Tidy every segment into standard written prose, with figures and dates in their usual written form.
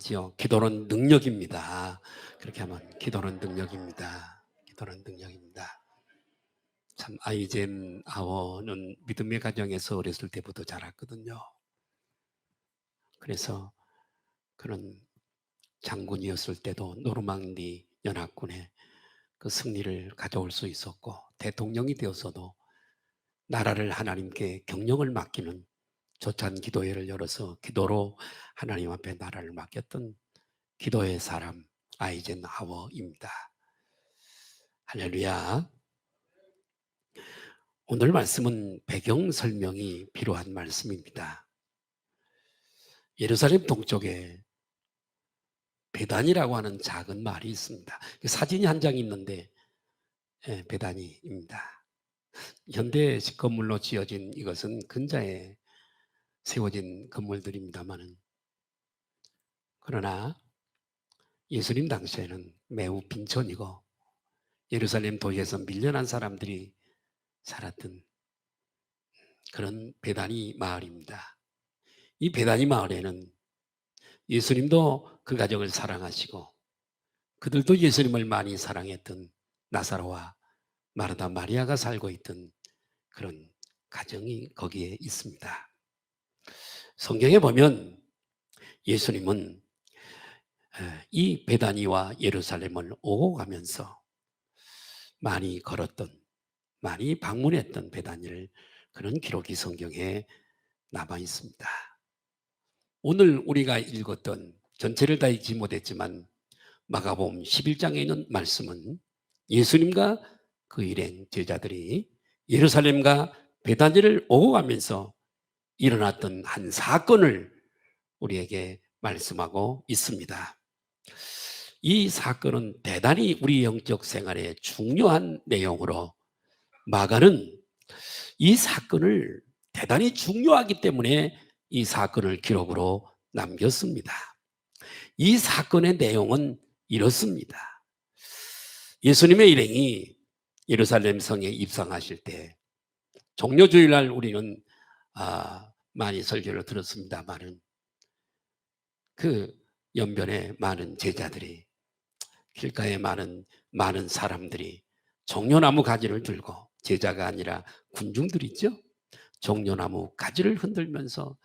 하지요. 기도는 능력입니다. 그렇게 하면 기도는 능력입니다. 기도는 능력입니다. 참 아이젠하워는 믿음의 가정에서 어렸을 때부터 자랐거든요. 그래서 그런 장군이었을 때도 노르망디 연합군의 그 승리를 가져올 수 있었고, 대통령이 되어서도 나라를 하나님께 경영을 맡기는 조찬 기도회를 열어서 기도로 하나님 앞에 나라를 맡겼던 기도의 사람 아이젠하워입니다. 할렐루야. 오늘 말씀은 배경 설명이 필요한 말씀입니다. 예루살렘 동쪽에 베단이라고 하는 작은 마을이 있습니다. 사진이 한 장 있는데 베단이입니다. 현대식 건물로 지어진 이것은 근자에 세워진 건물들입니다만, 그러나 예수님 당시에는 매우 빈촌이고 예루살렘 도시에서 밀려난 사람들이 살았던 그런 베다니 마을입니다. 이 베다니 마을에는 예수님도 그 가정을 사랑하시고 그들도 예수님을 많이 사랑했던 나사로와 마르다 마리아가 살고 있던 그런 가정이 거기에 있습니다. 성경에 보면 예수님은 이 베다니와 예루살렘을 오고 가면서 많이 걸었던, 많이 방문했던 베다니를, 그런 기록이 성경에 남아 있습니다. 오늘 우리가 읽었던, 전체를 다 읽지 못했지만 마가복음 11장에 있는 말씀은 예수님과 그 일행 제자들이 예루살렘과 베다니를 오고 가면서 일어났던 한 사건을 우리에게 말씀하고 있습니다. 이 사건은 대단히 우리 영적 생활에 중요한 내용으로, 마가는 이 사건을 대단히 중요하기 때문에 이 사건을 기록으로 남겼습니다. 이 사건의 내용은 이렇습니다. 예수님의 일행이 예루살렘 성에 입성하실 때, 종료주일날 우리는 많이 설교를 들었습니다만은 그 연변에 많은 제자들이, 길가에 많은 사람들이 종려나무 가지를 들고, 제자가 아니라 군중들 있죠? 종려나무 가지를 흔들면서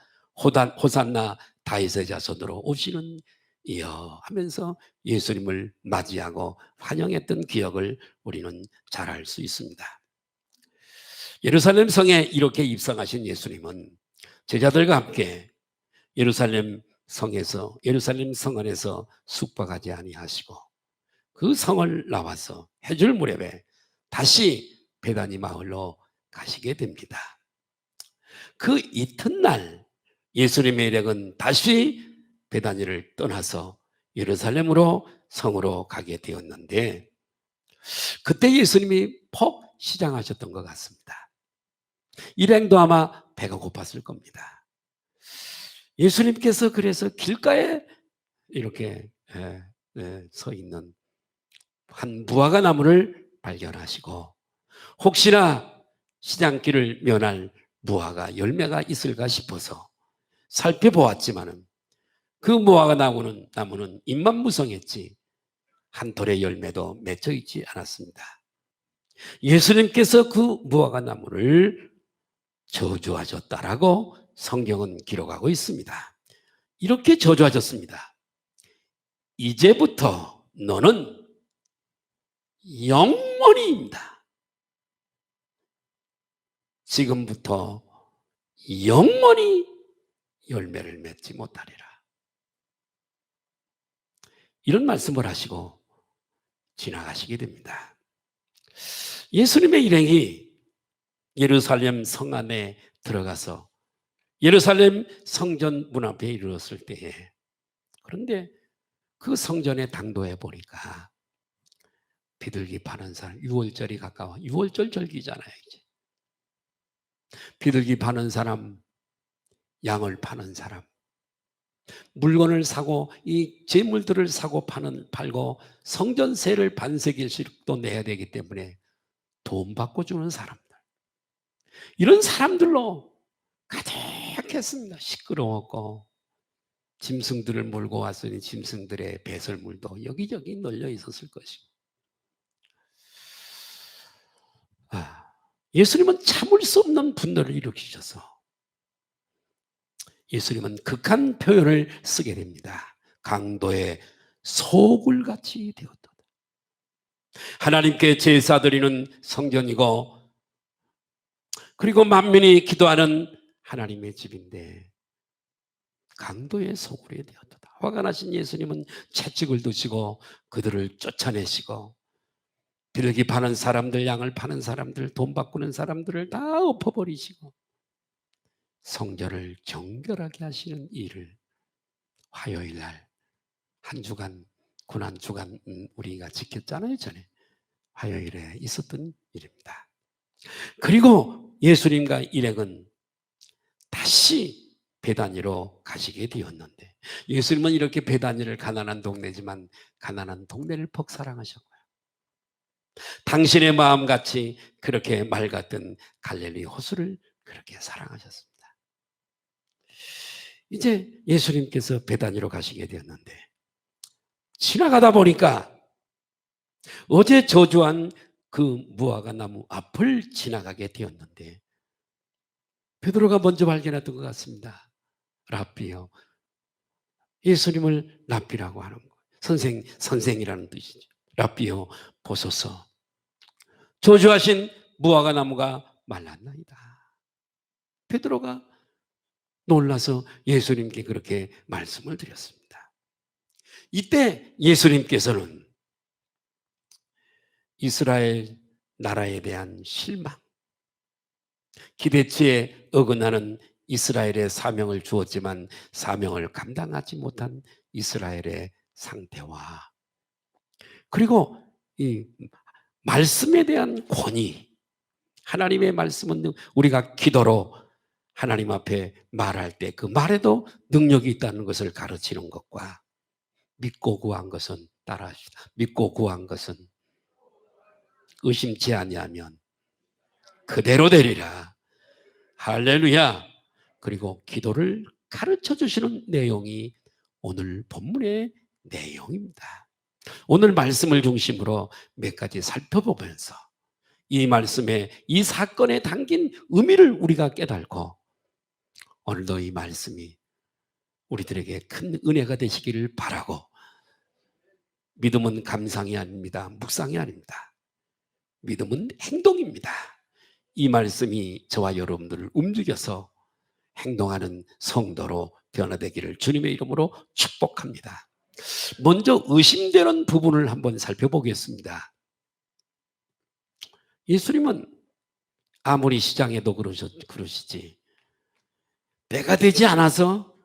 호산나 다윗의 자손으로 오시는 이여 하면서 예수님을 맞이하고 환영했던 기억을 우리는 잘 알 수 있습니다. 예루살렘 성에 이렇게 입성하신 예수님은 제자들과 함께 예루살렘 성 안에서 숙박하지 아니하시고 그 성을 나와서 해질 무렵에 다시 베다니 마을로 가시게 됩니다. 그 이튿날 예수님의 일행은 다시 베다니를 떠나서 예루살렘으로 성으로 가게 되었는데, 그때 예수님이 퍽 시장하셨던 것 같습니다. 일행도 아마 배가 고팠을 겁니다. 예수님께서 그래서 길가에 이렇게 서 있는 한 무화과 나무를 발견하시고, 혹시나 시장길을 면할 무화과 열매가 있을까 싶어서 살펴보았지만은 그 무화과 나무는 잎만 무성했지 한 돌의 열매도 맺혀 있지 않았습니다. 예수님께서 그 무화과 나무를 저주하셨다라고 성경은 기록하고 있습니다. 이렇게 저주하셨습니다. 이제부터 너는 영원히입니다. 지금부터 영원히 열매를 맺지 못하리라. 이런 말씀을 하시고 지나가시게 됩니다. 예수님의 일행이 예루살렘 성 안에 들어가서 예루살렘 성전 문 앞에 이르렀을 때에, 그런데 그 성전에 당도해 보니까 비둘기 파는 사람, 6월절이 가까워. 6월절 절기잖아요, 이제. 비둘기 파는 사람, 양을 파는 사람, 물건을 사고 이 재물들을 사고 팔고 성전세를 반세기씩 또 내야 되기 때문에 돈 받고 주는 사람들, 이런 사람들로 가득했습니다. 시끄러웠고 짐승들을 몰고 왔으니 짐승들의 배설물도 여기저기 널려 있었을 것이고, 예수님은 참을 수 없는 분노를 일으키셔서 예수님은 극한 표현을 쓰게 됩니다. 강도의 소굴같이 되었다. 하나님께 제사드리는 성전이고, 그리고 만민이 기도하는 하나님의 집인데 강도의 소굴이 되었다. 화가 나신 예수님은 채찍을 드시고 그들을 쫓아내시고, 비둘기 파는 사람들, 양을 파는 사람들, 돈 바꾸는 사람들을 다 엎어버리시고 성전을 정결하게 하시는 일을 화요일 날 한 주간, 고난 주간 우리가 지켰잖아요. 전에 화요일에 있었던 일입니다. 그리고 예수님과 일행은 다시 베다니로 가시게 되었는데, 예수님은 이렇게 베다니를 가난한 동네지만 가난한 동네를 퍽 사랑하셨고요. 당신의 마음같이 그렇게 맑았던 갈릴리 호수를 그렇게 사랑하셨습니다. 이제 예수님께서 베다니로 가시게 되었는데, 지나가다 보니까 어제 저주한 그 무화과 나무 앞을 지나가게 되었는데, 베드로가 먼저 발견했던 것 같습니다. 랍비요. 예수님을 랍비라고 하는 거예요. 선생이라는 뜻이죠. 랍비요, 보소서. 저주하신 무화과 나무가 말랐나이다. 베드로가 놀라서 예수님께 그렇게 말씀을 드렸습니다. 이때 예수님께서는 이스라엘 나라에 대한 실망, 기대치에 어긋나는 이스라엘의 사명을 주었지만 사명을 감당하지 못한 이스라엘의 상태와, 그리고 이 말씀에 대한 권위, 하나님의 말씀은 우리가 기도로 하나님 앞에 말할 때 그 말에도 능력이 있다는 것을 가르치는 것과, 믿고 구한 것은 따라하시다. 믿고 구한 것은 의심치 아니하면 그대로 되리라. 할렐루야. 그리고 기도를 가르쳐 주시는 내용이 오늘 본문의 내용입니다. 오늘 말씀을 중심으로 몇 가지 살펴보면서 이 말씀에, 이 사건에 담긴 의미를 우리가 깨닫고 오늘도 이 말씀이 우리들에게 큰 은혜가 되시기를 바라고, 믿음은 감상이 아닙니다. 묵상이 아닙니다. 믿음은 행동입니다. 이 말씀이 저와 여러분들을 움직여서 행동하는 성도로 변화되기를 주님의 이름으로 축복합니다. 먼저 의심되는 부분을 한번 살펴보겠습니다. 예수님은 아무리 시장에도 그러시지, 때가 되지 않아서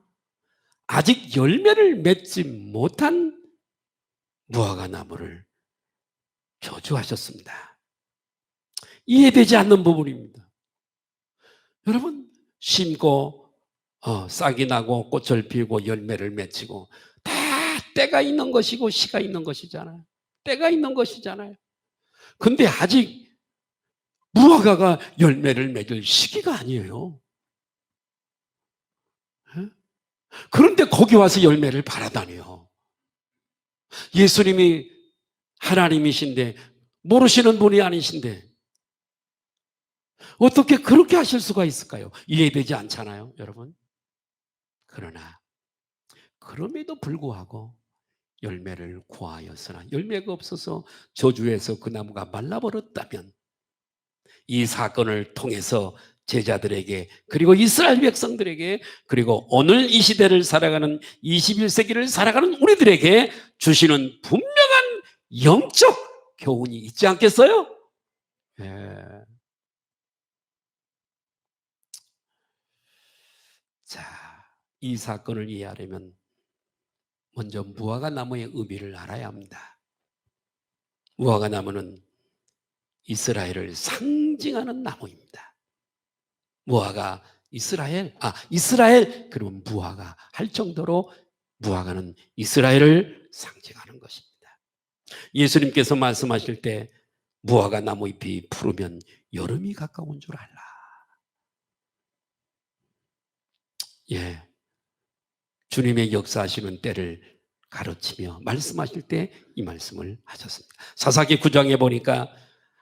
아직 열매를 맺지 못한 무화과 나무를 저주하셨습니다. 이해되지 않는 부분입니다. 여러분, 심고 싹이 나고 꽃을 피우고 열매를 맺히고 다 때가 있는 것이고 시가 있는 것이잖아요. 때가 있는 것이잖아요. 근데 아직 무화과가 열매를 맺을 시기가 아니에요. 그런데 거기 와서 열매를 바라다니요. 예수님이 하나님이신데, 모르시는 분이 아니신데 어떻게 그렇게 하실 수가 있을까요? 이해되지 않잖아요, 여러분. 그러나 그럼에도 불구하고 열매를 구하였으나 열매가 없어서 저주해서 그 나무가 말라버렸다면, 이 사건을 통해서 제자들에게, 그리고 이스라엘 백성들에게, 그리고 오늘 이 시대를 살아가는 21세기를 살아가는 우리들에게 주시는 분명한 영적 교훈이 있지 않겠어요? 예. 자, 이 사건을 이해하려면 먼저 무화과 나무의 의미를 알아야 합니다. 무화과 나무는 이스라엘을 상징하는 나무입니다. 무화과 이스라엘 그러면 무화과 할 정도로 무화과는 이스라엘을 상징하는 것입니다. 예수님께서 말씀하실 때 무화과 나무 잎이 푸르면 여름이 가까운 줄 알라. 예, 주님의 역사하시는 때를 가르치며 말씀하실 때 이 말씀을 하셨습니다. 사사기 9장에 보니까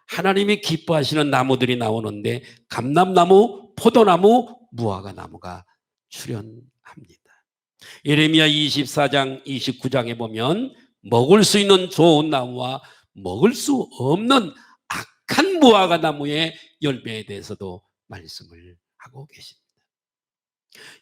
하나님이 기뻐하시는 나무들이 나오는데 감람나무, 포도나무, 무화과나무가 출현합니다. 예레미야 24장, 29장에 보면 먹을 수 있는 좋은 나무와 먹을 수 없는 악한 무화과나무의 열매에 대해서도 말씀을 하고 계십니다.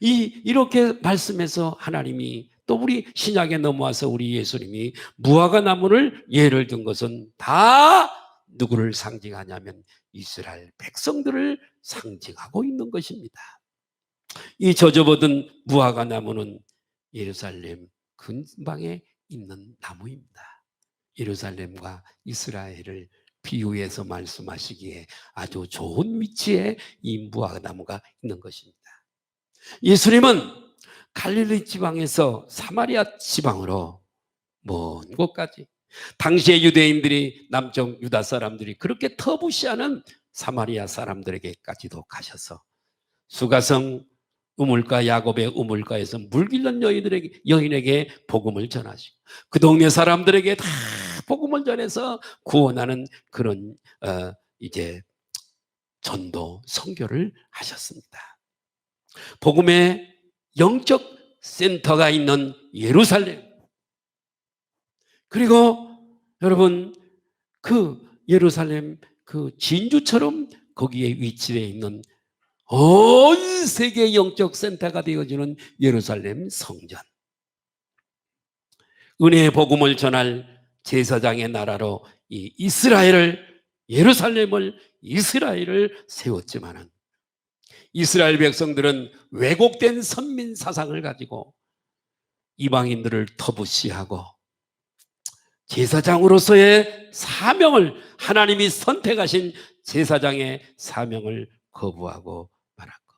이렇게 말씀해서 하나님이 또 우리 신약에 넘어와서 우리 예수님이 무화과나무를 예를 든 것은 다 누구를 상징하냐면 이스라엘 백성들을 상징하고 있는 것입니다. 이 저저버든 무화과나무는 예루살렘 근방에 있는 나무입니다. 예루살렘과 이스라엘을 비유해서 말씀하시기에 아주 좋은 위치에 이 무화과나무가 있는 것입니다. 예수님은 갈릴리 지방에서 사마리아 지방으로 먼 곳까지, 당시의 유대인들이, 남쪽 유다 사람들이 그렇게 터부시하는 사마리아 사람들에게까지도 가셔서 수가성 우물가, 야곱의 우물가에서 물 길른 여인에게 복음을 전하시고 그 동네 사람들에게 다 복음을 전해서 구원하는 그런 이제 전도 선교를 하셨습니다. 복음의 영적 센터가 있는 예루살렘, 그리고 여러분 그 예루살렘 그 진주처럼 거기에 위치되어 있는 온 세계 영적 센터가 되어지는 예루살렘 성전, 은혜의 복음을 전할 제사장의 나라로 이 이스라엘을, 예루살렘을, 이스라엘을 세웠지만은 이스라엘 백성들은 왜곡된 선민 사상을 가지고 이방인들을 터부시하고 제사장으로서의 사명을, 하나님이 선택하신 제사장의 사명을 거부하고 말았고,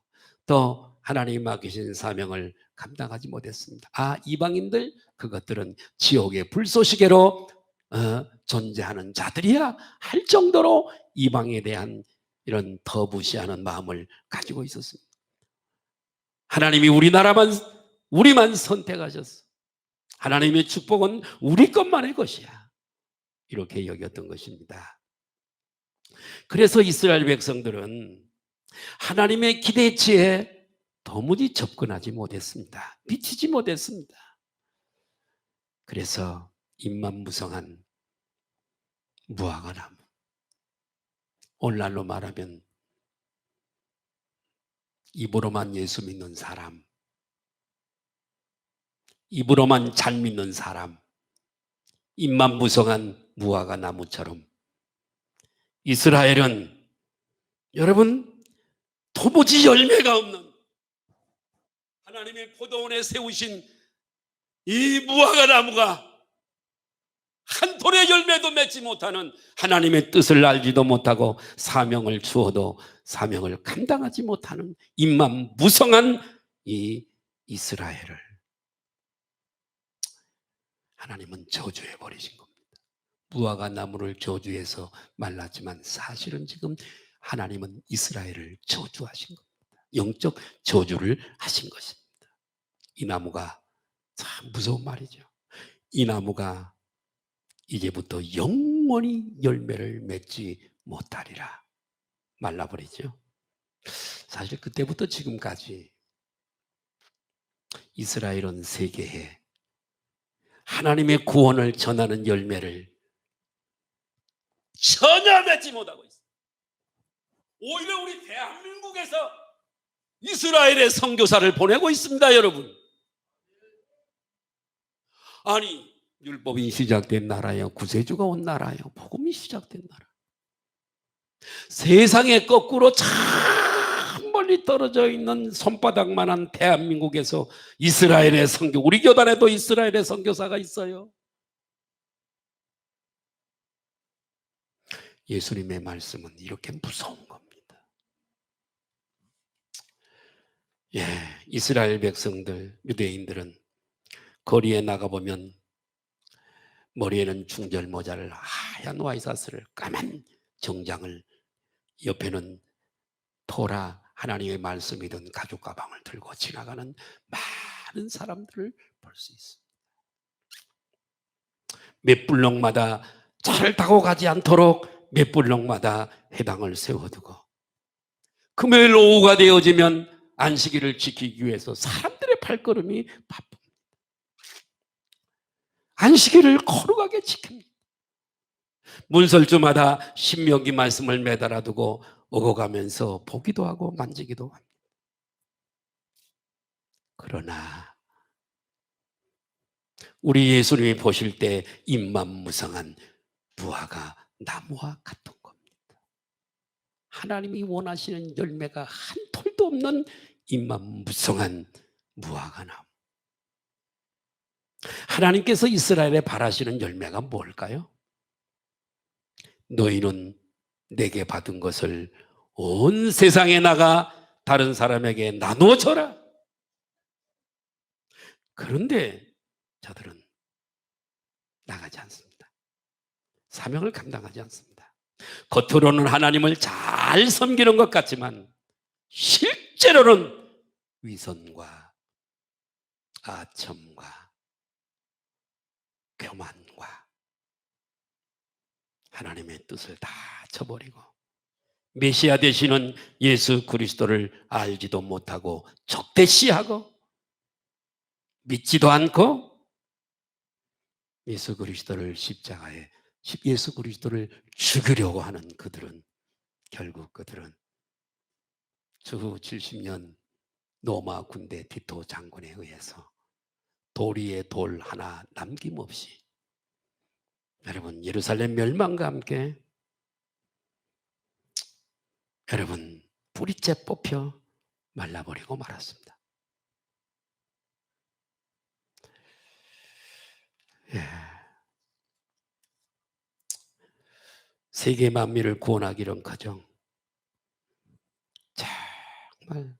또 하나님이 맡기신 사명을 감당하지 못했습니다. 이방인들 그것들은 지옥의 불쏘시개로 존재하는 자들이야 할 정도로 이방에 대한 이런 터부시하는 마음을 가지고 있었습니다. 하나님이 우리만 선택하셨어. 하나님의 축복은 우리 것만의 것이야. 이렇게 여겼던 것입니다. 그래서 이스라엘 백성들은 하나님의 기대치에 도무지 접근하지 못했습니다. 미치지 못했습니다. 그래서 입만무성한 무화과나무, 오늘날로 말하면 입으로만 예수 믿는 사람, 입으로만 잘 믿는 사람, 입만무성한 무화과나무처럼 이스라엘은 여러분 도무지 열매가 없는, 하나님의 포도원에 세우신 이 무화과나무가 한 돌의 열매도 맺지 못하는, 하나님의 뜻을 알지도 못하고 사명을 주어도 사명을 감당하지 못하는 입만 무성한 이 이스라엘을 하나님은 저주해 버리신 겁니다. 무화과나무를 저주해서 말랐지만 사실은 지금 하나님은 이스라엘을 저주하신 겁니다. 영적 저주를 하신 것입니다. 이 나무가 참 무서운 말이죠. 이 나무가 이제부터 영원히 열매를 맺지 못하리라, 말라버리죠. 사실 그때부터 지금까지 이스라엘은 세계에 하나님의 구원을 전하는 열매를 전혀 맺지 못하고 있어요. 오히려 우리 대한민국에서 이스라엘의 선교사를 보내고 있습니다, 여러분. 아니, 율법이 시작된 나라요, 구세주가 온 나라요, 복음이 시작된 나라. 세상에 거꾸로 참 멀리 떨어져 있는 손바닥만한 대한민국에서 이스라엘의 선교, 우리 교단에도 이스라엘의 선교사가 있어요. 예수님의 말씀은 이렇게 무서운 겁니다. 이스라엘 백성들, 유대인들은 거리에 나가보면 머리에는 중절 모자를, 하얀 와이사스를, 까만 정장을, 옆에는 토라 하나님의 말씀이든 가죽 가방을 들고 지나가는 많은 사람들을 볼 수 있습니다. 몇 블록마다 차를 타고 가지 않도록 몇 블록마다 회당을 세워두고 금요일 오후가 되어지면 안식일을 지키기 위해서 사람들의 발걸음이 바쁩니다. 안식일을 거룩하게 지킵니다. 문설주마다 신명기 말씀을 매달아두고 먹어가면서 보기도 하고 만지기도 합니다. 그러나 우리 예수님이 보실 때 임만무성한 무화과 나무와 같은 겁니다. 하나님이 원하시는 열매가 한 톨도 없는 임만무성한 무화과 나무. 하나님께서 이스라엘에 바라시는 열매가 뭘까요? 너희는 내게 받은 것을 온 세상에 나가 다른 사람에게 나누어 줘라. 그런데 저들은 나가지 않습니다. 사명을 감당하지 않습니다. 겉으로는 하나님을 잘 섬기는 것 같지만 실제로는 위선과 아첨과 교만과 하나님의 뜻을 다 저버리고 메시아 되시는 예수 그리스도를 알지도 못하고 적대시하고 믿지도 않고 예수 그리스도를 십자가에 예수 그리스도를 죽이려고 하는 그들은 결국 그들은 주 70년 로마 군대 티토 장군에 의해서 돌 위에 돌 하나 남김없이 여러분 예루살렘 멸망과 함께 여러분 뿌리째 뽑혀 말라버리고 말았습니다. 예. 세계 만민을 구원하기는커녕 정말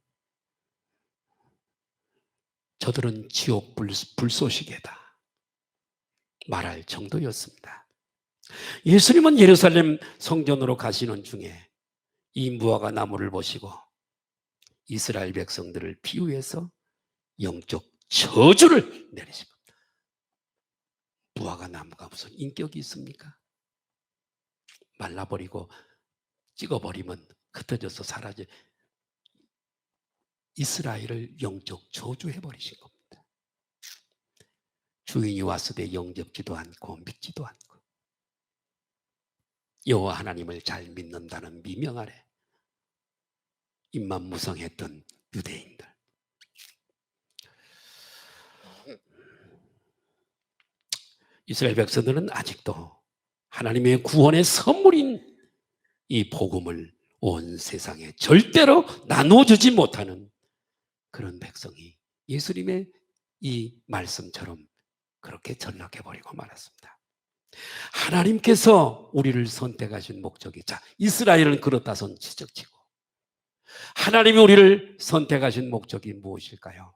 저들은 지옥 불쏘시개다 말할 정도였습니다. 예수님은 예루살렘 성전으로 가시는 중에 이 무화과 나무를 보시고 이스라엘 백성들을 비유해서 영적 저주를 내리신 겁니다. 무화과 나무가 무슨 인격이 있습니까? 말라버리고 찍어버리면 흩어져서 사라져 이스라엘을 영적 저주해버리신 겁니다. 주인이 왔을 때 영접지도 않고 믿지도 않고 여호와 하나님을 잘 믿는다는 미명 아래 임만무성했던 유대인들. 이스라엘 백성들은 아직도 하나님의 구원의 선물인 이 복음을 온 세상에 절대로 나눠주지 못하는 그런 백성이 예수님의 이 말씀처럼 그렇게 전락해버리고 말았습니다. 하나님께서 우리를 선택하신 목적이 자 이스라엘은 그렇다 손 지적치고 하나님이 우리를 선택하신 목적이 무엇일까요?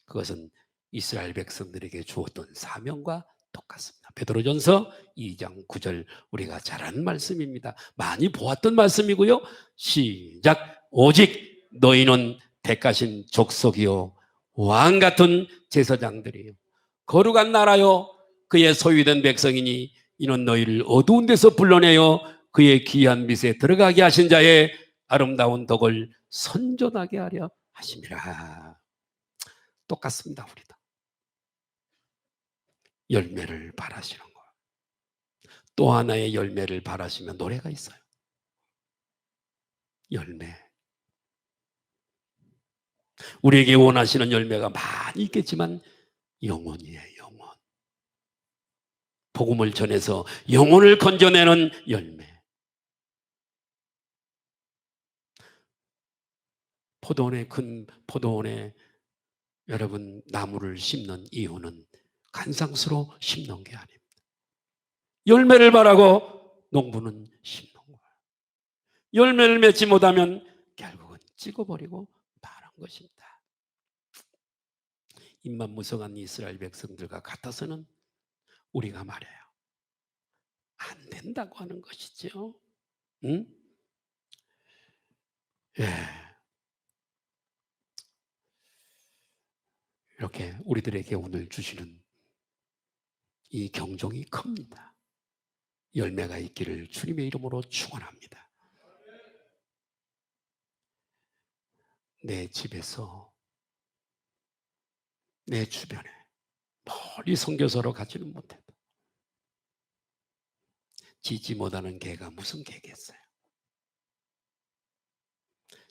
그것은 이스라엘 백성들에게 주었던 사명과 똑같습니다. 베드로전서 2장 9절 우리가 잘 아는 말씀입니다. 많이 보았던 말씀이고요. 시작. 오직 너희는 택하신 족속이요 왕 같은 제사장들이요 거룩한 나라요 그의 소유된 백성이니 이는 너희를 어두운 데서 불러내어 그의 귀한 빛에 들어가게 하신 자의 아름다운 덕을 선전하게 하려 하심이라. 똑같습니다. 우리도 열매를 바라시는 거. 또 하나의 열매를 바라시면 노래가 있어요. 열매. 우리에게 원하시는 열매가 많이 있겠지만 영혼이에요. 영혼. 복음을 전해서 영혼을 건져내는 열매. 포도원에 큰 포도원에 여러분 나무를 심는 이유는 간상수로 심는 게 아닙니다. 열매를 바라고 농부는 심는 거예요. 열매를 맺지 못하면 결국은 찍어버리고 마는 것입니다. 임만무성한 이스라엘 백성들과 같아서는 우리가 말해요. 안 된다고 하는 것이죠. 응? 예. 우리들에게 오늘 주시는 이 경종이 큽니다. 열매가 있기를 주님의 이름으로 축원합니다. 내 집에서, 내 주변에 멀리 선교사로 가지는 못해도 짖지 못하는 개가 무슨 개겠어요?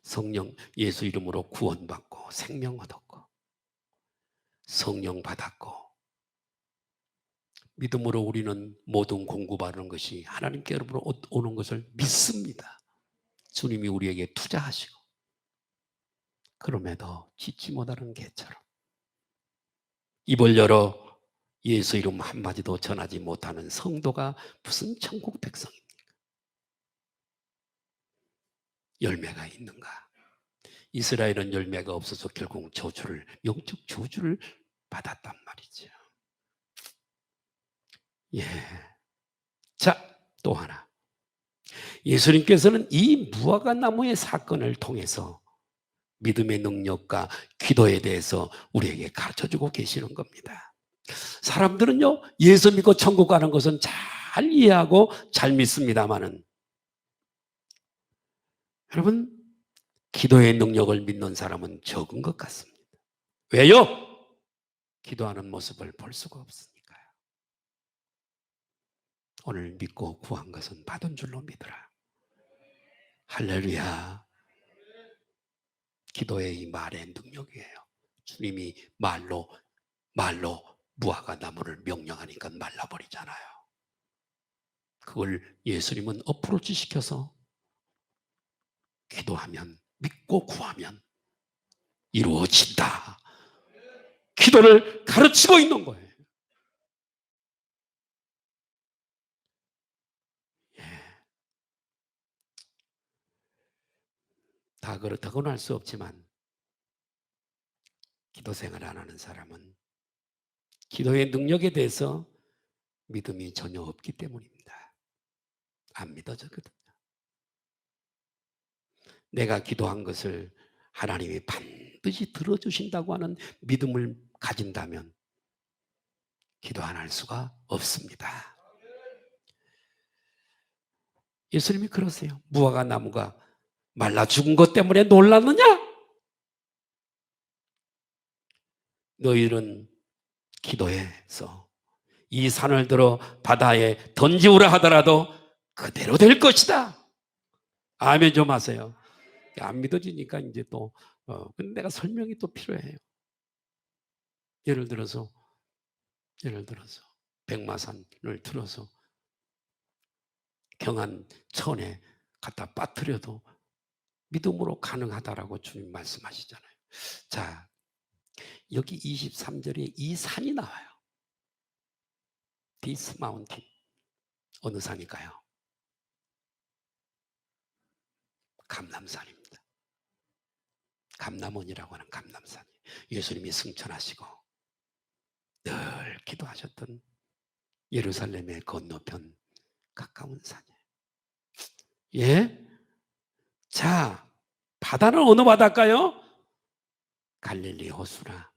성령 예수 이름으로 구원받고 생명 얻었고 성령 받았고 믿음으로 우리는 모든 공급받는 것이 하나님께로부터 오는 것을 믿습니다. 주님이 우리에게 투자하시고 그럼에도 짖지 못하는 개처럼 입을 열어 예수 이름 한마디도 전하지 못하는 성도가 무슨 천국 백성입니까? 열매가 있는가? 이스라엘은 열매가 없어서 결국 저주를, 영적 저주를 받았단 말이죠. 예. 자, 또 하나. 예수님께서는 이 무화과 나무의 사건을 통해서 믿음의 능력과 기도에 대해서 우리에게 가르쳐주고 계시는 겁니다. 사람들은요, 예수 믿고 천국 가는 것은 잘 이해하고 잘 믿습니다만은 여러분, 기도의 능력을 믿는 사람은 적은 것 같습니다. 왜요? 기도하는 모습을 볼 수가 없으니까요. 오늘 믿고 구한 것은 받은 줄로 믿어라. 할렐루야. 기도의 이 말의 능력이에요. 주님이 말로 무화과 나무를 명령하니까 말라버리잖아요. 그걸 예수님은 어프로치 시켜서 기도하면, 믿고 구하면 이루어진다. 기도를 가르치고 있는 거예요. 예. 다 그렇다고는 할 수 없지만 기도 생활 안 하는 사람은 기도의 능력에 대해서 믿음이 전혀 없기 때문입니다. 안 믿어졌거든요. 내가 기도한 것을 하나님이 반드시 들어주신다고 하는 믿음을 가진다면 기도 안 할 수가 없습니다. 예수님이 그러세요. 무화과 나무가 말라 죽은 것 때문에 놀랐느냐? 너희는 기도해서 이 산을 들어 바다에 던지우라 하더라도 그대로 될 것이다. 아멘 좀 하세요. 안 믿어지니까 이제 또 근데 내가 설명이 또 필요해요. 예를 들어서 백마산을 들어서 경한 천에 갖다 빠뜨려도 믿음으로 가능하다라고 주님 말씀하시잖아요. 자, 여기 23절에 이 산이 나와요. This mountain. 어느 산일까요? 감람산입니다. 감람원이라고 하는 감람산. 예수님이 승천하시고 늘 기도하셨던 예루살렘의 건너편 가까운 산이에요. 예? 자, 바다는 어느 바다일까요? 갈릴리 호수나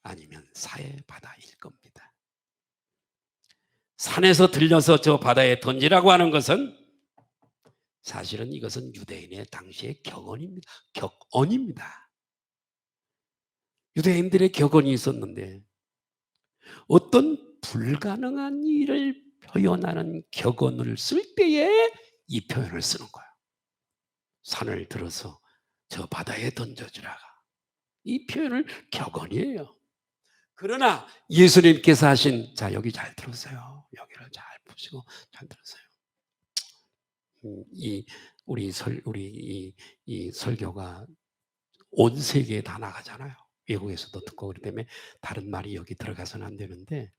아니면 사해 바다일 겁니다. 산에서 들려서 저 바다에 던지라고 하는 것은 사실은 이것은 유대인의 당시의 격언입니다. 격언입니다. 유대인들의 격언이 있었는데 어떤 불가능한 일을 표현하는 격언을 쓸 때에 이 표현을 쓰는 거예요. 산을 들어서 저 바다에 던져주라가. 이 표현을 격언이에요. 그러나 예수님께서 하신, 자, 여기 잘 들으세요. 여기를 잘 보시고 잘 들으세요. 이 설교가 온 세계에 다 나가잖아요. 외국에서도 듣고 그렇기 때문에 다른 말이 여기 들어가서는 안 되는데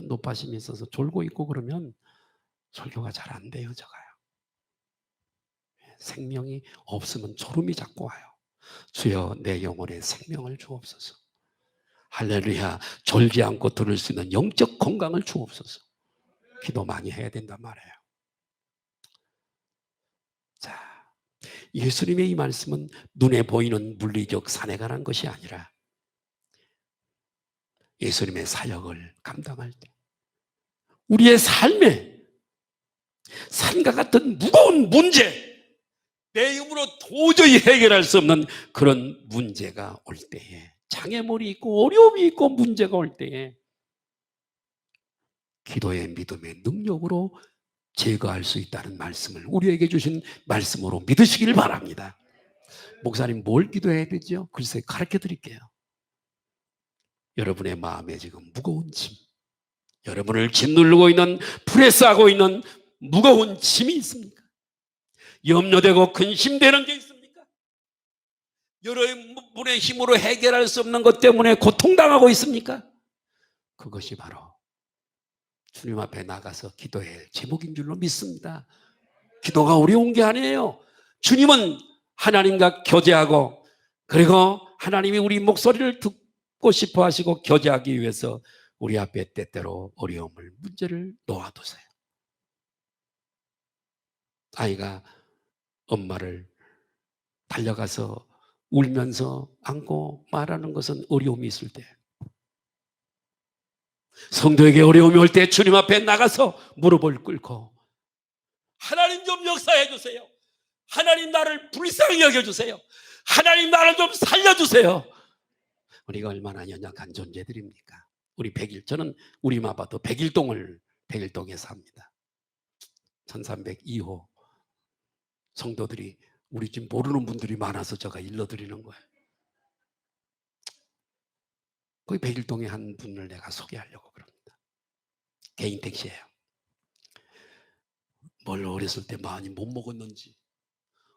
높아심이 있어서 졸고 있고 그러면 설교가 잘 안 돼요. 적어요. 생명이 없으면 졸음이 자꾸 와요. 주여 내 영혼에 생명을 주옵소서. 할렐루야. 졸지 않고 들을 수 있는 영적 건강을 주옵소서. 기도 많이 해야 된단 말이에요. 자, 예수님의 이 말씀은 눈에 보이는 물리적 산에 관한 것이 아니라 예수님의 사역을 감당할 때 우리의 삶에 산과 같은 무거운 문제, 내 힘으로 도저히 해결할 수 없는 그런 문제가 올 때에, 장애물이 있고 어려움이 있고 문제가 올 때에 기도의 믿음의 능력으로 제거할 수 있다는 말씀을 우리에게 주신 말씀으로 믿으시길 바랍니다. 목사님 뭘 기도해야 되죠? 글쎄 가르쳐 드릴게요. 여러분의 마음에 지금 무거운 짐, 여러분을 짓누르고 있는, 프레스하고 있는 무거운 짐이 있습니까? 염려되고 근심되는 게 있습니까? 여러분의 힘으로 해결할 수 없는 것 때문에 고통당하고 있습니까? 그것이 바로 주님 앞에 나가서 기도해야 할 제목인 줄로 믿습니다. 기도가 어려운 게 아니에요. 주님은 하나님과 교제하고, 그리고 하나님이 우리 목소리를 듣고 싶어 하시고 교제하기 위해서 우리 앞에 때때로 어려움을, 문제를 놓아두세요. 아이가 엄마를 달려가서 울면서 안고 말하는 것은 어려움이 있을 때, 성도에게 어려움이 올 때 주님 앞에 나가서 무릎을 꿇고 하나님 좀 역사해 주세요. 하나님 나를 불쌍히 여겨주세요. 하나님 나를 좀 살려주세요. 우리가 얼마나 연약한 존재들입니까? 우리 저는 우리 아파트 백일동에 삽니다. 1302호. 성도들이 우리 집 모르는 분들이 많아서 제가 일러드리는 거예요. 거기 백일동에 한 분을 내가 소개하려고 그럽니다. 개인 택시예요. 뭘 어렸을 때 많이 못 먹었는지,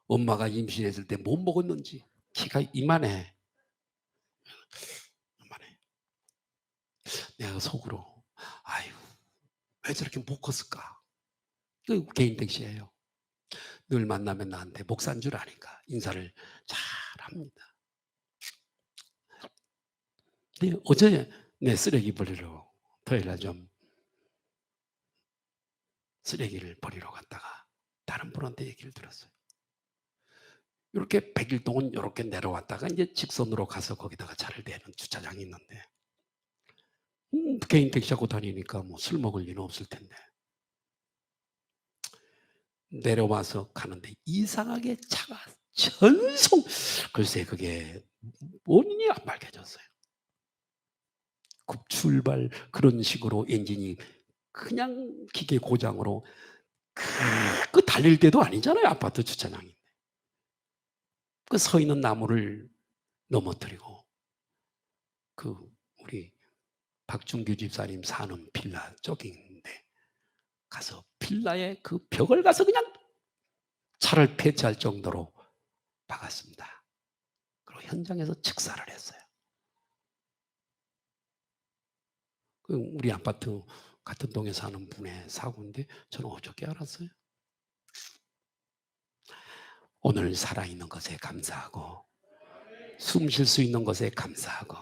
엄마가 임신했을 때 못 먹었는지, 키가 이만해. 내가 속으로 아유 왜 저렇게 못 컸을까? 그 개인 택시예요. 늘 만나면 나한테 목사인 줄 아니까 인사를 잘 합니다. 근데 어제 내 쓰레기 버리러 토요일날 좀 쓰레기를 버리러 갔다가 다른 분한테 얘기를 들었어요. 이렇게 백일동은 이렇게 내려왔다가 이제 직선으로 가서 거기다가 차를 대는 주차장이 있는데 개인 택시하고 다니니까 뭐 술 먹을 일은 없을 텐데 내려와서 가는데 이상하게 차가 글쎄 그게 원인이 안 밝혀졌어요. 급출발 그런 식으로 엔진이 그냥 기계 고장으로 그 달릴 때도 아니잖아요. 아파트 주차장인데. 그 서 있는 나무를 넘어뜨리고 그 우리 박준규 집사님 사는 빌라 쪽인데 가서 빌라의 그 벽을 가서 그냥 차를 폐차할 정도로 박았습니다. 그리고 현장에서 즉사를 했어요. 우리 아파트 같은 동에 사는 분의 사고인데 저는 어저께 알았어요. 오늘 살아있는 것에 감사하고 숨 쉴 수 있는 것에 감사하고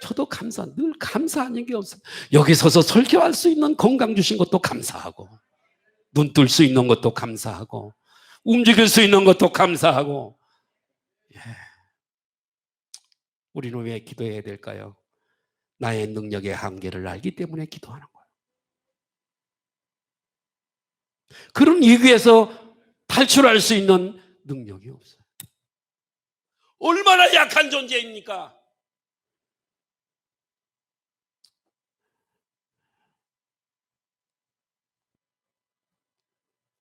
저도 늘 감사한 게 없어요. 여기 서서 설교할 수 있는 건강 주신 것도 감사하고 눈 뜰 수 있는 것도 감사하고 움직일 수 있는 것도 감사하고. 예. 우리는 왜 기도해야 될까요? 나의 능력의 한계를 알기 때문에 기도하는 거예요. 그런 위기에서 탈출할 수 있는 능력이 없어요. 얼마나 약한 존재입니까?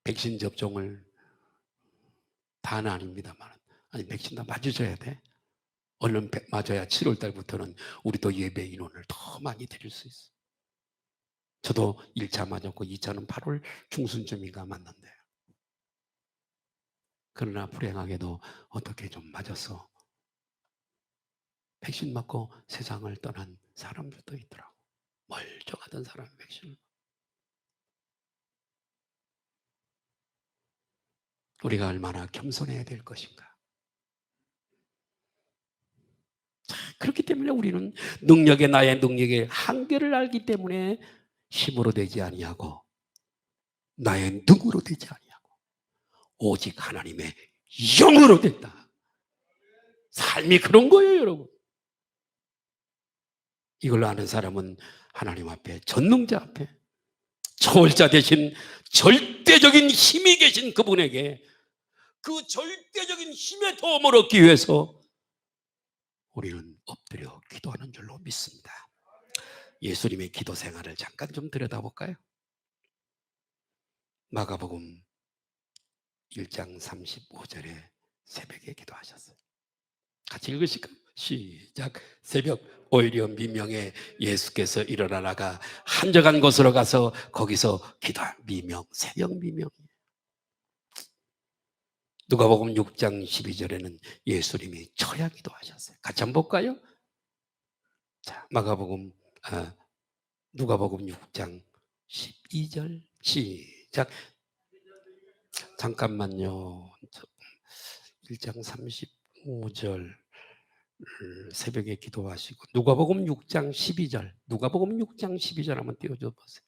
백신 접종을 다는 아닙니다만, 아니 백신 다 맞으셔야 돼. 얼른 맞아야 7월 달부터는 우리도 예배 인원을 더 많이 드릴 수 있어요. 저도 1차 맞았고 2차는 8월 중순쯤인가 맞는데, 그러나 불행하게도 어떻게 좀 맞았어. 백신 맞고 세상을 떠난 사람들도 있더라고. 멀쩡하던 사람이 백신을. 우리가 얼마나 겸손해야 될 것인가. 그렇기 때문에 우리는 나의 능력의 한계를 알기 때문에 힘으로 되지 아니하고 나의 능으로 되지 아니하고 오직 하나님의 영으로 된다. 삶이 그런 거예요, 여러분. 이걸 아는 사람은 하나님 앞에, 전능자 앞에, 초월자 대신 절대적인 힘이 계신 그분에게 그 절대적인 힘의 도움을 얻기 위해서 우리는 엎드려 기도하는 줄로 믿습니다. 예수님의 기도 생활을 잠깐 좀 들여다볼까요? 마가복음 1장 35절에 새벽에 기도하셨어요. 같이 읽으실까요? 시작. 새벽 오히려 미명에 예수께서 일어나다가 한적한 곳으로 가서 거기서 기도한 미명, 새벽 미명. 누가복음 6장 12절에는 예수님이 철야 기도하셨어요. 같이 한번 볼까요? 자, 누가복음 6장 12절 시작. 잠깐만요. 1장 35절 새벽에 기도하시고 누가복음 6장 12절 누가복음 6장 12절 한번 띄워줘 보세요.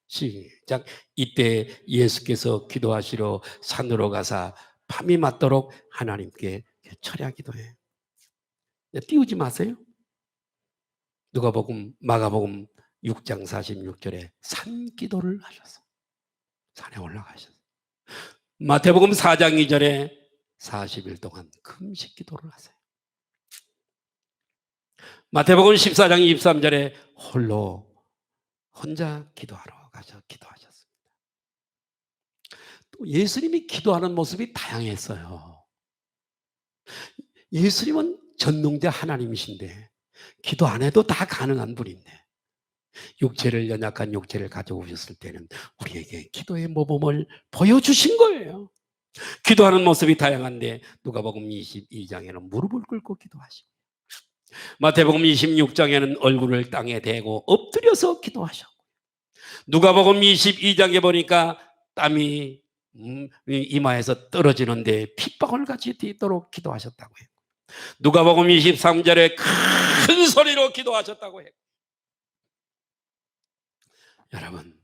시작. 이때 예수께서 기도하시러 산으로 가사 밤이 맞도록 하나님께 철야 기도해. 띄우지 마세요. 마가복음 6장 46절에 산 기도를 하셨어. 산에 올라가셨어. 마태복음 4장 2절에 40일 동안 금식 기도를 하세요. 마태복음 14장 23절에 혼자 기도하러 가서 기도하셨습니다. 또 예수님이 기도하는 모습이 다양했어요. 예수님은 전능자 하나님이신데 기도 안 해도 다 가능한 분인데 연약한 육체를 가져오셨을 때는 우리에게 기도의 모범을 보여주신 거예요. 기도하는 모습이 다양한데 누가복음 22장에는 무릎을 꿇고 기도하시고 마태복음 26장에는 얼굴을 땅에 대고 엎드려서 기도하셨고 누가복음 22장에 보니까 땀이 이마에서 떨어지는데 핏방울같이 뛰도록 기도하셨다고 해요. 누가복음 23절에 큰 소리로 기도하셨다고 해요. 여러분,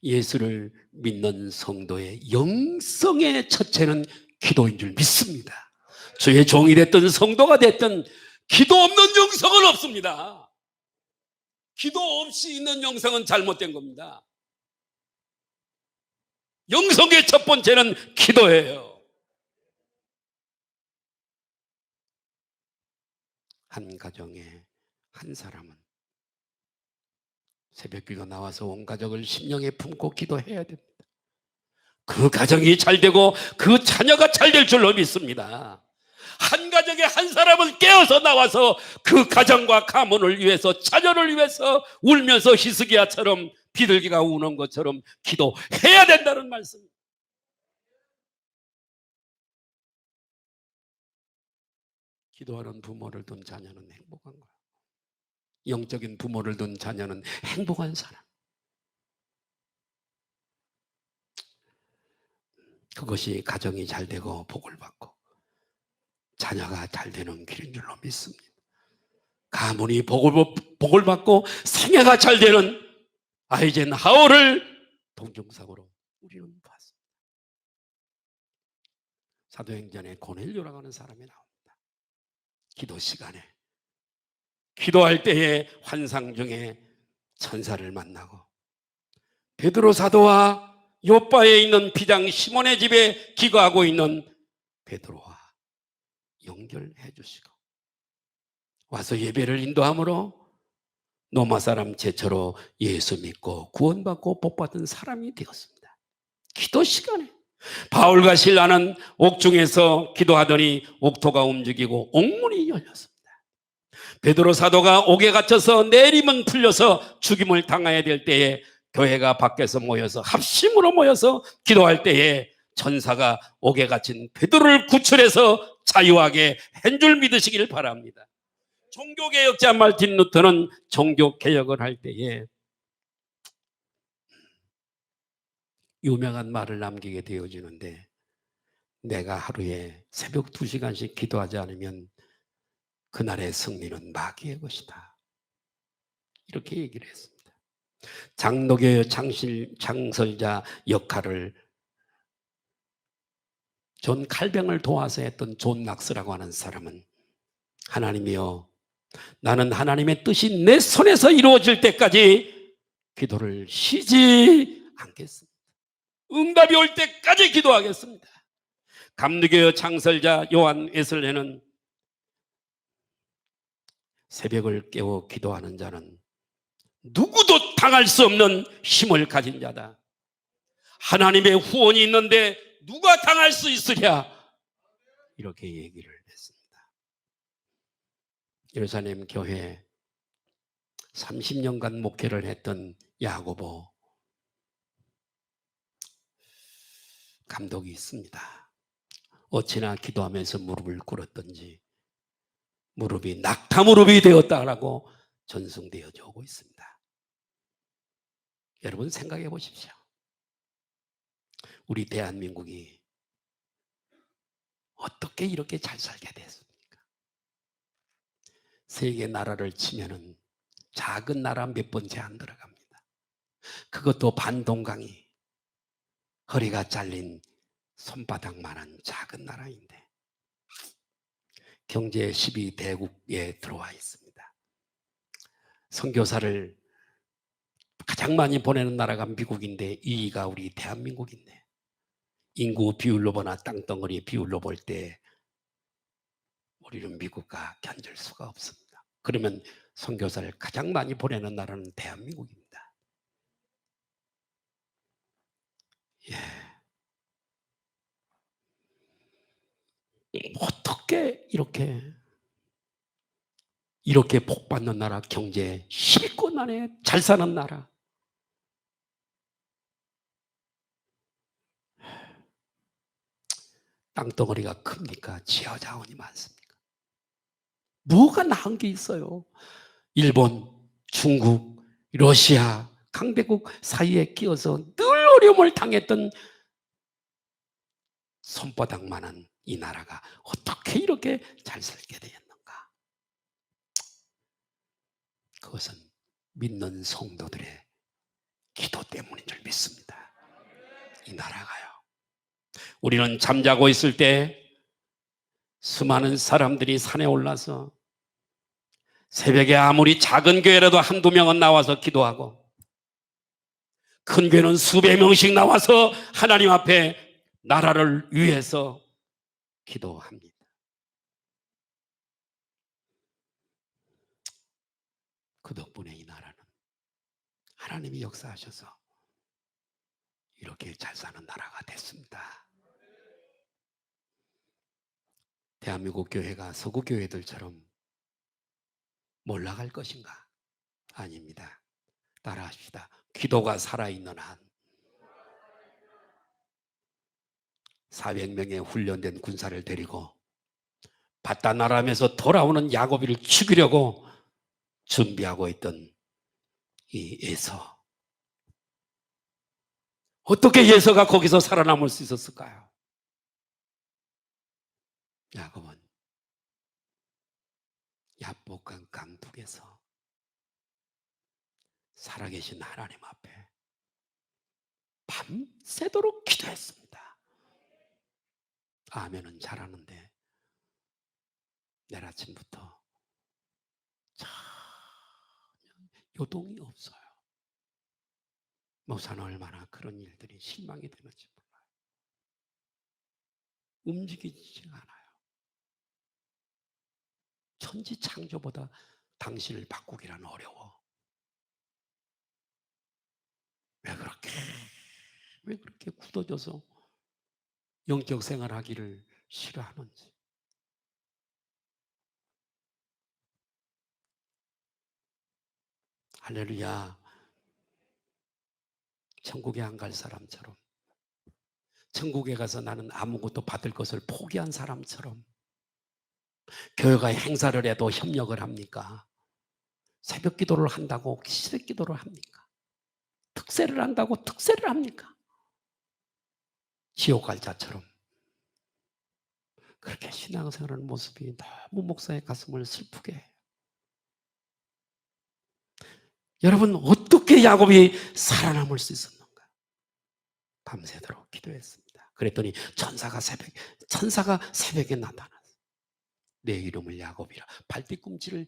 예수를 믿는 성도의 영성의 첫째는 기도인 줄 믿습니다. 주의 종이 됐든 성도가 됐든 기도 없는 영성은 없습니다. 기도 없이 있는 영성은 잘못된 겁니다. 영성의 첫 번째는 기도예요. 한 가정에 한 사람은 새벽기도 나와서 온 가족을 심령에 품고 기도해야 됩니다. 그 가정이 잘 되고 그 자녀가 잘 될 줄로 믿습니다. 한 가정에 한 사람은 깨어서 나와서 그 가정과 가문을 위해서 자녀를 위해서 울면서 히스기야처럼 비둘기가 우는 것처럼 기도해야 된다는 말씀입니다. 기도하는 부모를 둔 자녀는 행복한 거야. 영적인 부모를 둔 자녀는 행복한 사람. 그것이 가정이 잘 되고 복을 받고 자녀가 잘 되는 길인 줄로 믿습니다. 가문이 복을 받고 생애가 잘 되는 아이젠하워를 동정상으로 우리는 봤습니다. 사도행전에 고넬료라고 하는 사람이 나옵니다. 기도 시간에 기도할 때에 환상 중에 천사를 만나고 베드로 사도와 요바에 있는 비장 시몬의 집에 기거하고 있는 베드로와 연결해 주시고 와서 예배를 인도함으로 로마 사람 제처로 예수 믿고 구원받고 복받은 사람이 되었습니다. 기도 시간에 바울과 실라는 옥중에서 기도하더니 옥토가 움직이고 옥문이 열렸습니다. 베드로 사도가 옥에 갇혀서 내림은 풀려서 죽임을 당해야 될 때에 교회가 밖에서 모여서 합심으로 모여서 기도할 때에 천사가 옥에 갇힌 베드로를 구출해서 자유하게 한 줄 믿으시길 바랍니다. 종교개혁자 말틴 루터는 종교개혁을 할 때에 유명한 말을 남기게 되어지는데 내가 하루에 새벽 2시간씩 기도하지 않으면 그날의 승리는 마귀의 것이다. 이렇게 얘기를 했습니다. 장로교의 장설자 역할을 존 칼뱅을 도와서 했던 존 낙스라고 하는 사람은 하나님이여 나는 하나님의 뜻이 내 손에서 이루어질 때까지 기도를 쉬지 않겠습니다. 응답이 올 때까지 기도하겠습니다. 감리교의 창설자 요한 웨슬레는 새벽을 깨워 기도하는 자는 누구도 당할 수 없는 힘을 가진 자다. 하나님의 후원이 있는데 누가 당할 수 있으랴, 이렇게 얘기를 했습니다. 예루살렘 교회 30년간 목회를 했던 야고보 감독이 있습니다. 어찌나 기도하면서 무릎을 꿇었던지 무릎이 낙타 무릎이 되었다라고 전승되어져 오고 있습니다. 여러분 생각해 보십시오. 우리 대한민국이 어떻게 이렇게 잘 살게 됐습니까? 세계 나라를 치면은 작은 나라 몇 번째 안 들어갑니다. 그것도 반동강이 허리가 잘린 손바닥만한 작은 나라인데 경제 12대국에 들어와 있습니다. 선교사를 가장 많이 보내는 나라가 미국인데 2위가 우리 대한민국인데 인구 비율로 보나 땅덩어리 비율로 볼 때 우리는 미국과 견줄 수가 없습니다. 그러면 선교사를 가장 많이 보내는 나라는 대한민국입니다. 예. 어떻게 이렇게 복받는 나라, 경제 실권 안에 잘 사는 나라, 땅덩어리가 큽니까? 지하 자원이 많습니까? 뭐가 나은 게 있어요? 일본, 중국, 러시아, 강대국 사이에 끼어서 늘 어려움을 당했던 손바닥만한 이 나라가 어떻게 이렇게 잘 살게 되었는가? 그것은 믿는 성도들의 기도 때문인 줄 믿습니다. 이 나라가요. 우리는 잠자고 있을 때 수많은 사람들이 산에 올라서 새벽에 아무리 작은 교회라도 한두 명은 나와서 기도하고 큰 교회는 수백 명씩 나와서 하나님 앞에 나라를 위해서 기도합니다. 그 덕분에 이 나라는 하나님이 역사하셔서 이렇게 잘 사는 나라가 됐습니다. 대한민국 교회가 서구 교회들처럼 몰락할 것인가? 아닙니다. 따라합시다. 기도가 살아있는 한 400명의 훈련된 군사를 데리고 바다나람에서 돌아오는 야고비를 죽이려고 준비하고 있던 이 에서, 어떻게 예서가 거기서 살아남을 수 있었을까요? 야곱은 야복강 강둑에서 살아계신 하나님 앞에 밤새도록 기도했습니다. 아멘은 잘하는데 내일 아침부터 전혀 요동이 없어요. 목사는 얼마나 그런 일들이 실망이 되는지 몰라요. 움직이지 않아요. 천지 창조보다 당신을 바꾸기란 어려워. 왜 그렇게 굳어져서 영적 생활하기를 싫어하는지. 할렐루야. 천국에 안 갈 사람처럼, 천국에 가서 나는 아무것도 받을 것을 포기한 사람처럼 교회가 행사를 해도 협력을 합니까? 새벽 기도를 한다고 새벽 기도를 합니까? 특세를 한다고 특세를 합니까? 지옥 갈 자처럼 그렇게 신앙생활하는 모습이 너무 목사의 가슴을 슬프게 해요. 여러분, 어떻게 야곱이 살아남을 수 있었는가? 밤새도록 기도했습니다. 그랬더니 천사가 새벽에 나타났어요. 내 이름을 야곱이라, 발뒤꿈치를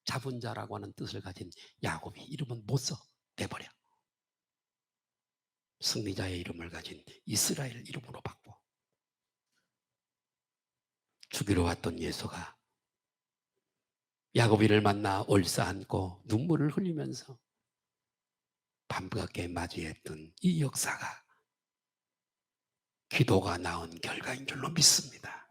잡은 자라고 하는 뜻을 가진 야곱이 이름은 못 써. 내버려. 승리자의 이름을 가진 이스라엘 이름으로 바꿔. 죽이러 왔던 예수가 야곱이를 만나 얼싸안고 눈물을 흘리면서 반갑게 맞이했던 이 역사가 기도가 낳은 결과인 줄로 믿습니다.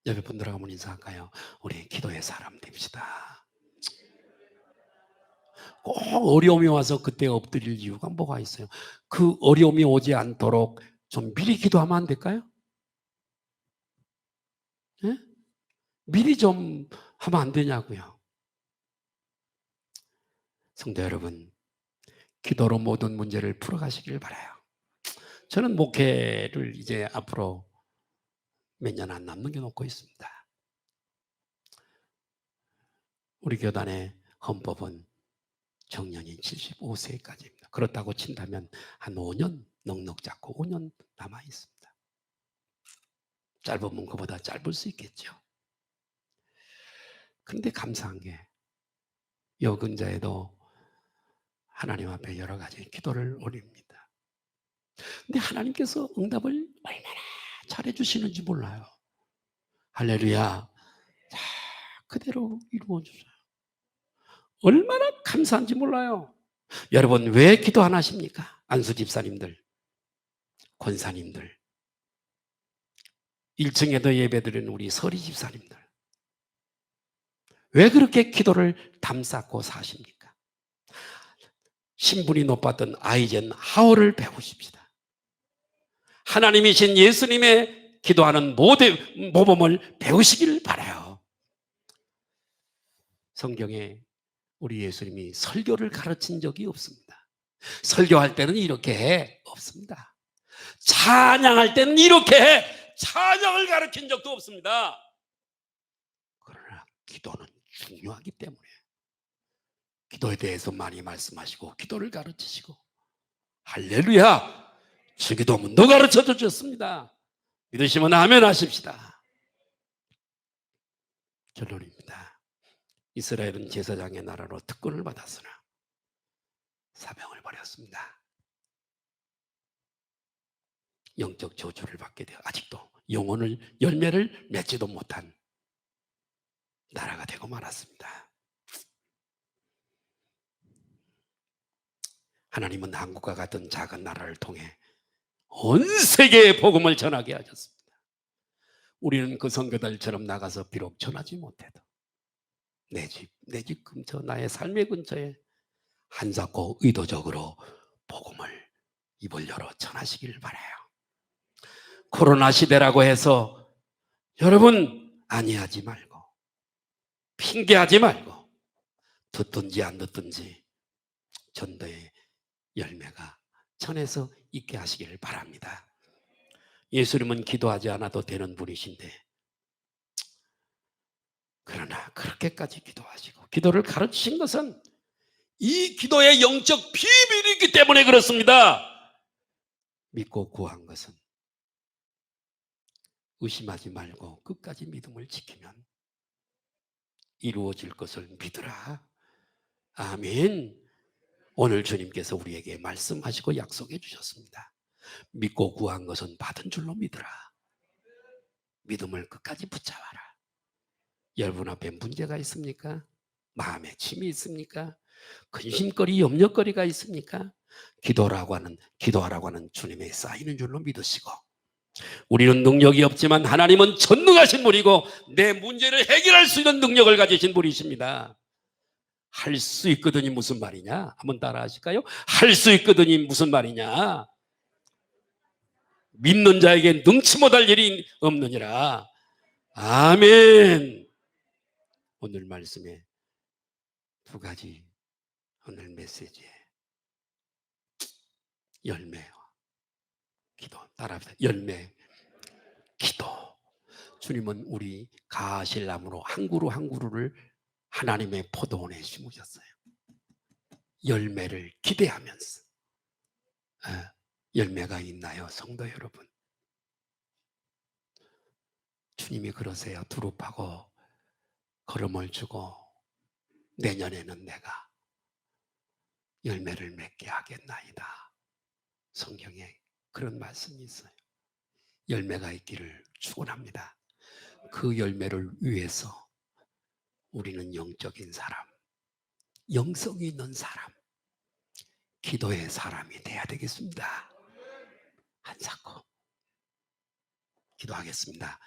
옆에 분들하고 한번 인사할까요? 우리 기도의 사람 됩시다. 꼭 어려움이 와서 그때 엎드릴 이유가 뭐가 있어요? 그 어려움이 오지 않도록 좀 미리 기도하면 안 될까요? 네? 미리 좀 하면 안 되냐고요. 성도 여러분, 기도로 모든 문제를 풀어가시길 바라요. 저는 목회를 이제 앞으로 몇 년 안 남는 게 놓고 있습니다. 우리 교단의 헌법은 정년이 75세까지입니다. 그렇다고 친다면 한 5년 넉넉 잡고 5년 남아 있습니다. 짧으면 그보다 짧을 수 있겠죠. 그런데 감사한 게 요 근자에도 하나님 앞에 여러 가지 기도를 올립니다. 근데 하나님께서 응답을 얼마나 잘해주시는지 몰라요. 할렐루야. 자, 그대로 이루어주세요. 얼마나 감사한지 몰라요. 여러분, 왜 기도 안 하십니까? 안수 집사님들, 권사님들, 1층에도 예배드리는 우리 서리 집사님들, 왜 그렇게 기도를 담쌓고 사십니까? 신분이 높았던 아이젠 하워를 배우십시다. 하나님이신 예수님의 기도하는 모범을 배우시길 바라요. 성경에 우리 예수님이 설교를 가르친 적이 없습니다. 설교할 때는 이렇게 해 없습니다. 찬양할 때는 이렇게 해 찬양을 가르친 적도 없습니다. 그러나 기도는 중요하기 때문에 기도에 대해서 많이 말씀하시고 기도를 가르치시고 할렐루야 주기도문도 가르쳐 주셨습니다. 믿으시면 아멘 하십시다. 결론입니다. 이스라엘은 제사장의 나라로 특권을 받았으나 사명을 버렸습니다. 영적 저주를 받게 되어 아직도 영혼을 열매를 맺지도 못한 나라가 되고 말았습니다. 하나님은 한국과 같은 작은 나라를 통해 온 세계에 복음을 전하게 하셨습니다. 우리는 그 선교단처럼 나가서 비록 전하지 못해도 내 집 근처, 나의 삶의 근처에 한사코 의도적으로 복음을 입을 열어 전하시길 바라요. 코로나 시대라고 해서 여러분 안이하지 말고 핑계하지 말고 듣든지 안 듣든지 전도의 열매가 천에서 있게 하시기를 바랍니다. 예수님은 기도하지 않아도 되는 분이신데 그러나 그렇게까지 기도하시고 기도를 가르치신 것은 이 기도의 영적 비밀이 있기 때문에 그렇습니다. 믿고 구한 것은 의심하지 말고 끝까지 믿음을 지키면 이루어질 것을 믿으라. 아멘. 오늘 주님께서 우리에게 말씀하시고 약속해 주셨습니다. 믿고 구한 것은 받은 줄로 믿으라. 믿음을 끝까지 붙잡아라. 여러분 앞에 문제가 있습니까? 마음에 침이 있습니까? 근심거리, 염려거리가 있습니까? 기도하라고 하는 주님의 쌓이는 줄로 믿으시고 우리는 능력이 없지만 하나님은 전능하신 분이고 내 문제를 해결할 수 있는 능력을 가지신 분이십니다. 할 수 있거든이 무슨 말이냐? 한번 따라 하실까요? 할 수 있거든이 무슨 말이냐? 믿는 자에게 능치 못할 일이 없느니라. 아멘. 오늘 말씀에 두 가지 오늘 메시지에 열매와 기도 따라합시다. 열매, 기도. 주님은 우리 가실 나무로 한 그루 한 그루를 하나님의 포도원에 심으셨어요. 열매를 기대하면서 열매가 있나요, 성도 여러분? 주님이 그러세요. 두릅하고 걸음을 주고 내년에는 내가 열매를 맺게 하겠나이다. 성경에 그런 말씀이 있어요. 열매가 있기를 축원합니다. 그 열매를 위해서 우리는 영적인 사람, 영성이 있는 사람, 기도의 사람이 돼야 되겠습니다. 한사코 기도하겠습니다.